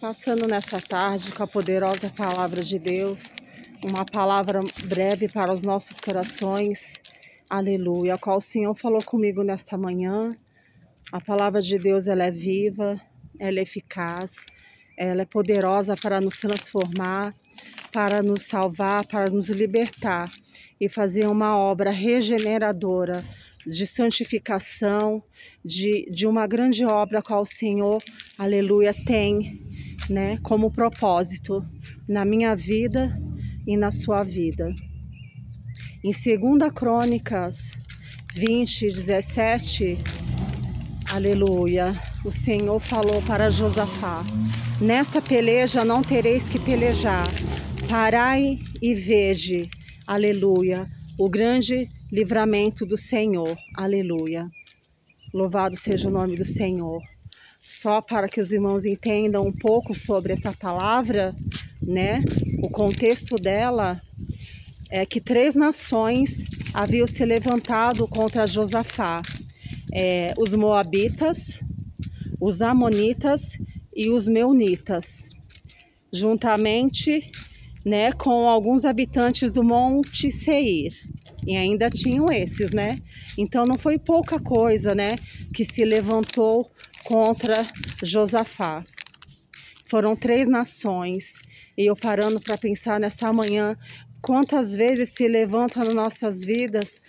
Passando nessa tarde com a poderosa palavra de Deus, uma palavra breve para os nossos corações, aleluia, a qual o Senhor falou comigo nesta manhã. A palavra de Deus, ela é viva, ela é eficaz, ela é poderosa para nos transformar, para nos salvar, para nos libertar e fazer uma obra regeneradora, de santificação, de uma grande obra qual o Senhor, aleluia, tem, né, como propósito na minha vida e na sua vida. Em 2 Crônicas 20:17, aleluia, o Senhor falou para Josafá: nesta peleja não tereis que pelejar, parai e vede, aleluia, o grande livramento do Senhor, aleluia. Louvado seja o nome do Senhor. Só para que os irmãos entendam um pouco sobre essa palavra, né? O contexto dela é que 3 nações haviam se levantado contra Josafá. Os Moabitas, os Amonitas e os Meunitas, juntamente, né, com alguns habitantes do Monte Seir. E ainda tinham esses, né? Então não foi pouca coisa, né, que se levantou contra Josafá. Foram 3 nações. E eu parando para pensar nessa manhã, quantas vezes se levanta nas nossas vidas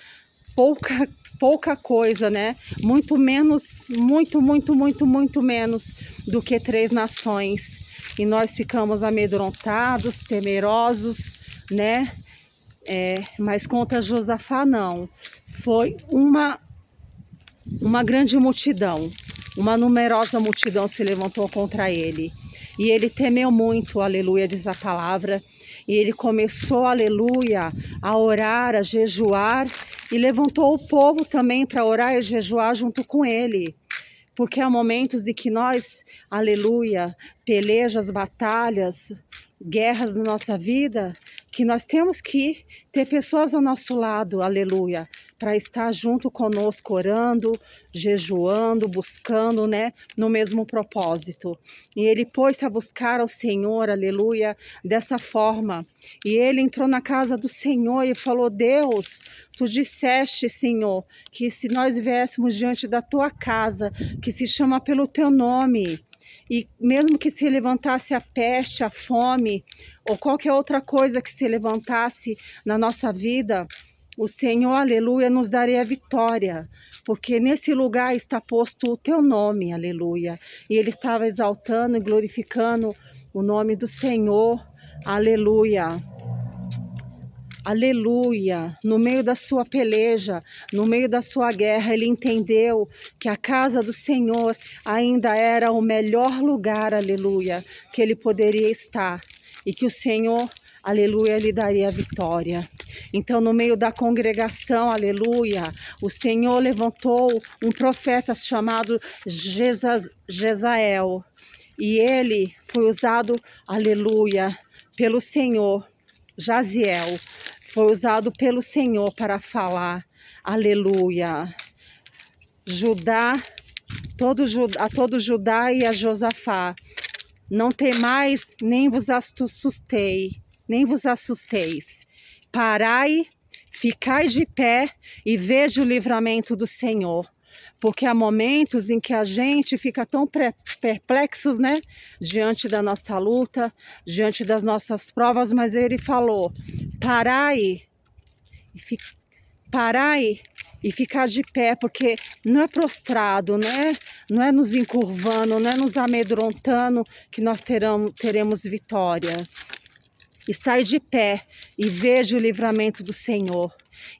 pouca coisa, né? Muito menos, muito menos do que 3 nações. E nós ficamos amedrontados, temerosos, né? Mas contra Josafá não. Foi uma grande multidão, uma numerosa multidão se levantou contra ele. E ele temeu muito, aleluia, diz a palavra. E ele começou, aleluia, a orar, a jejuar. E levantou o povo também para orar e jejuar junto com ele. Porque há momentos de que nós, aleluia, pelejas, batalhas, guerras na nossa vida, que nós temos que ter pessoas ao nosso lado, aleluia, para estar junto conosco, orando, jejuando, buscando, né, no mesmo propósito. E ele pôs-se a buscar ao Senhor, aleluia, dessa forma. E ele entrou na casa do Senhor e falou: Deus, tu disseste, Senhor, que se nós viéssemos diante da tua casa, que se chama pelo teu nome, e mesmo que se levantasse a peste, a fome, ou qualquer outra coisa que se levantasse na nossa vida, o Senhor, aleluia, nos daria a vitória, porque nesse lugar está posto o teu nome, aleluia. E ele estava exaltando e glorificando o nome do Senhor, aleluia. Aleluia, no meio da sua peleja, no meio da sua guerra, ele entendeu que a casa do Senhor ainda era o melhor lugar, aleluia, que ele poderia estar e que o Senhor, aleluia, lhe daria a vitória. Então, no meio da congregação, aleluia, o Senhor levantou um profeta chamado Jezael e ele foi usado, aleluia, pelo Senhor. Jaziel foi usado pelo Senhor para falar, aleluia, a todo Judá e a Josafá: não temais, nem vos assusteis, parai, ficai de pé e veja o livramento do Senhor. Porque há momentos em que a gente fica tão perplexos, né? Diante da nossa luta, diante das nossas provas, mas ele falou: parai e ficar de pé, porque não é prostrado, né? Não é nos encurvando, não é nos amedrontando que nós teremos vitória. Estai de pé e veja o livramento do Senhor.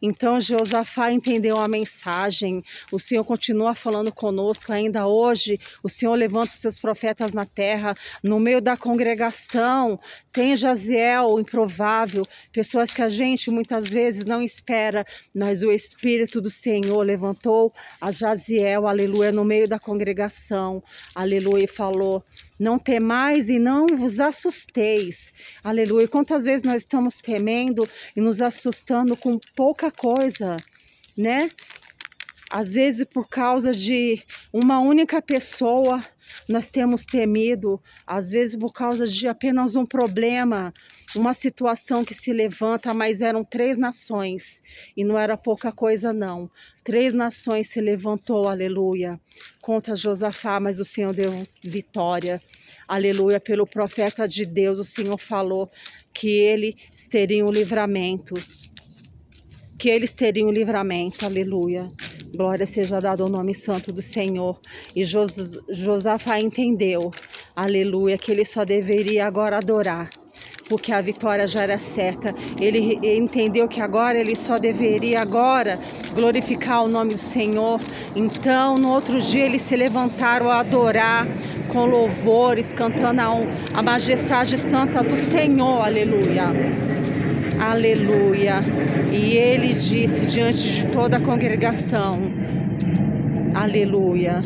Então Josafá entendeu a mensagem. O Senhor continua falando conosco ainda hoje. O Senhor levanta os seus profetas na terra, no meio da congregação. Tem Jaziel, o improvável, pessoas que a gente muitas vezes não espera, mas o Espírito do Senhor levantou a Jaziel, aleluia, no meio da congregação, aleluia, e falou: não temais e não vos assusteis, aleluia. E quantas vezes nós estamos temendo e nos assustando com pouca coisa, né? Às vezes por causa de uma única pessoa, nós temos temido, às vezes por causa de apenas um problema, uma situação que se levanta, mas eram 3 nações, e não era pouca coisa não. 3 nações se levantou, aleluia, contra Josafá, mas o Senhor deu vitória, aleluia. Pelo profeta de Deus, o Senhor falou que eles teriam livramentos, aleluia. Glória seja dada ao nome santo do Senhor. E Josafá entendeu, aleluia, que ele só deveria agora adorar, porque a vitória já era certa. Ele entendeu que agora ele só deveria agora glorificar o nome do Senhor. Então, no outro dia, eles se levantaram a adorar com louvores, cantando a majestade santa do Senhor, aleluia. Aleluia. E ele disse diante de toda a congregação, aleluia,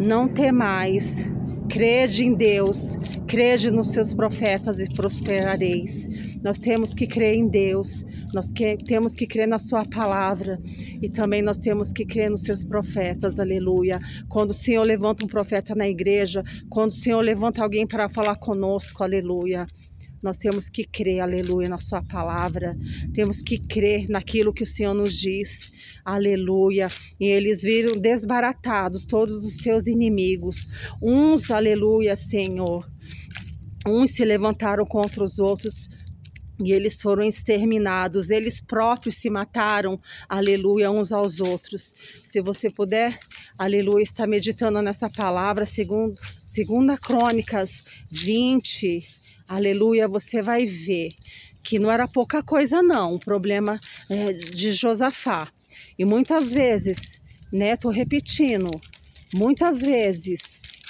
não temais, crede em Deus, crede nos seus profetas e prosperareis. Nós temos que crer em Deus, temos que crer na sua palavra e também nós temos que crer nos seus profetas, aleluia. Quando o Senhor levanta um profeta na igreja, quando o Senhor levanta alguém para falar conosco, aleluia, nós temos que crer, aleluia, na sua palavra. Temos que crer naquilo que o Senhor nos diz, aleluia. E eles viram desbaratados todos os seus inimigos. Uns, aleluia, Senhor. Uns se levantaram contra os outros e eles foram exterminados. Eles próprios se mataram, aleluia, uns aos outros. Se você puder, aleluia, estar meditando nessa palavra, segunda Crônicas 20, aleluia, você vai ver que não era pouca coisa não, o problema de Josafá. E muitas vezes, né, tô repetindo, muitas vezes,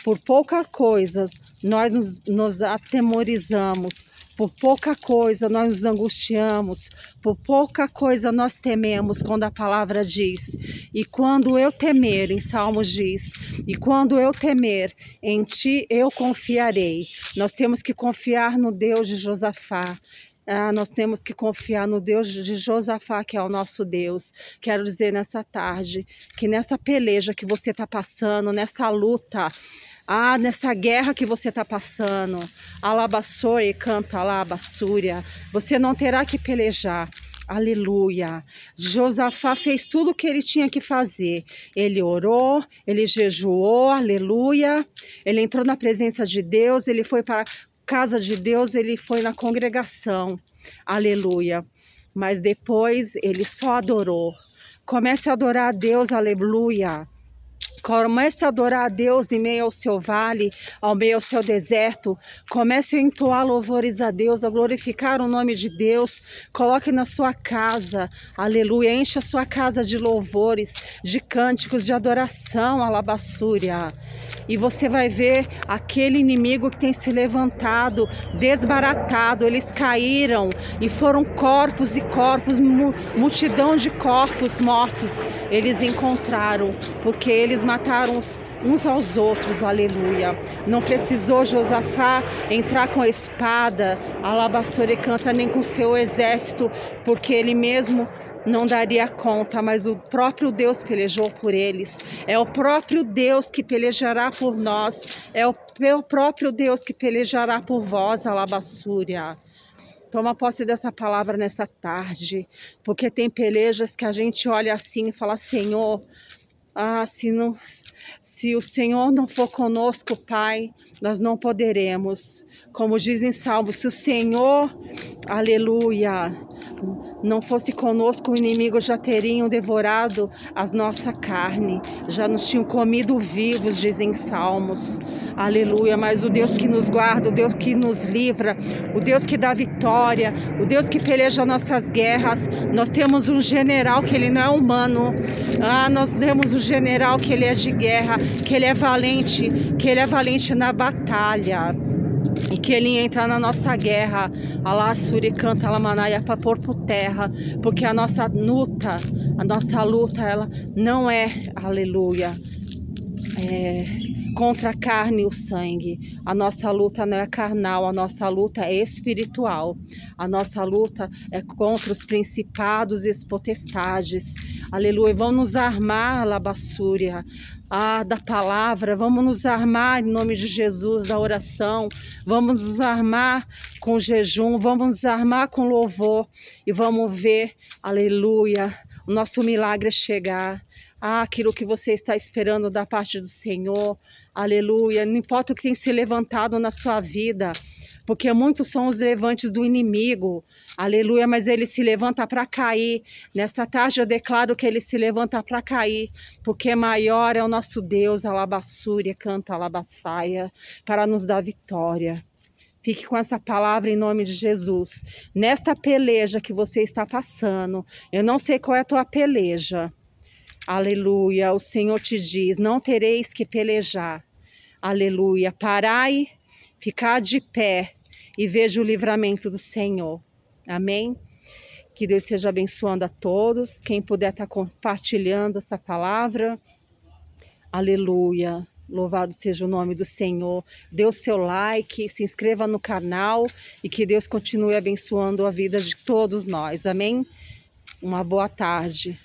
por pouca coisa, nós nos atemorizamos, por pouca coisa nós nos angustiamos, por pouca coisa nós tememos, quando a palavra diz, e quando eu temer, em Salmos diz, e quando eu temer, em ti eu confiarei. Nós temos que confiar no Deus de Josafá. Nós temos que confiar no Deus de Josafá, que é o nosso Deus. Quero dizer nessa tarde, que nessa peleja que você está passando, nessa luta, nessa guerra que você está passando, alabassore, canta alabassúria, você não terá que pelejar, aleluia. Josafá fez tudo o que ele tinha que fazer, ele orou, ele jejuou, aleluia, ele entrou na presença de Deus, ele foi para a casa de Deus, ele foi na congregação, aleluia, mas depois ele só adorou. Comece a adorar a Deus, aleluia. Comece a adorar a Deus em meio ao seu vale, ao meio ao seu deserto. Comece a entoar louvores a Deus, a glorificar o nome de Deus. Coloque na sua casa, aleluia, encha a sua casa de louvores, de cânticos, de adoração, alabassúria. E você vai ver aquele inimigo que tem se levantado, desbaratado. Eles caíram e foram corpos e corpos, multidão de corpos mortos. Eles encontraram, porque eles mataram uns aos outros, aleluia. Não precisou Josafá entrar com a espada, alabassore canta, nem com seu exército, porque ele mesmo não daria conta, mas o próprio Deus pelejou por eles. É o próprio Deus que pelejará por nós, é o próprio Deus que pelejará por vós, alabassúria. Toma posse dessa palavra nessa tarde, porque tem pelejas que a gente olha assim e fala, Senhor, se o Senhor não for conosco, Pai, nós não poderemos. Como diz em Salmos, se o Senhor, aleluia, não fosse conosco, o inimigo já teriam devorado a nossa carne, já nos tinham comido vivos, dizem Salmos, aleluia. Mas o Deus que nos guarda, o Deus que nos livra, o Deus que dá vitória, o Deus que peleja nossas guerras, nós temos um general que ele não é humano, nós temos um general que ele é de guerra, que ele é valente na batalha. E que ele entra na nossa guerra, Alá, Suri, canta, Alamanaia, para pôr por terra, porque a nossa luta, ela não é, aleluia, contra a carne e o sangue. A nossa luta não é carnal, a nossa luta é espiritual. A nossa luta é contra os principados e as potestades. Aleluia. Vamos nos armar, labassúria, da palavra. Vamos nos armar em nome de Jesus, da oração. Vamos nos armar com jejum. Vamos nos armar com louvor. E vamos ver, aleluia, o nosso milagre chegar. Aquilo que você está esperando da parte do Senhor, aleluia. Não importa o que tem se levantado na sua vida, porque muitos são os levantes do inimigo, aleluia, mas ele se levanta para cair. Nessa tarde eu declaro que ele se levanta para cair, porque maior é o nosso Deus, alabassúria, canta alabassaia, para nos dar vitória. Fique com essa palavra em nome de Jesus. Nesta peleja que você está passando, eu não sei qual é a tua peleja, aleluia, o Senhor te diz, não tereis que pelejar, aleluia, parai, ficar de pé e veja o livramento do Senhor, amém? Que Deus esteja abençoando a todos, quem puder estar compartilhando essa palavra, aleluia, louvado seja o nome do Senhor, dê o seu like, se inscreva no canal e que Deus continue abençoando a vida de todos nós, amém? Uma boa tarde.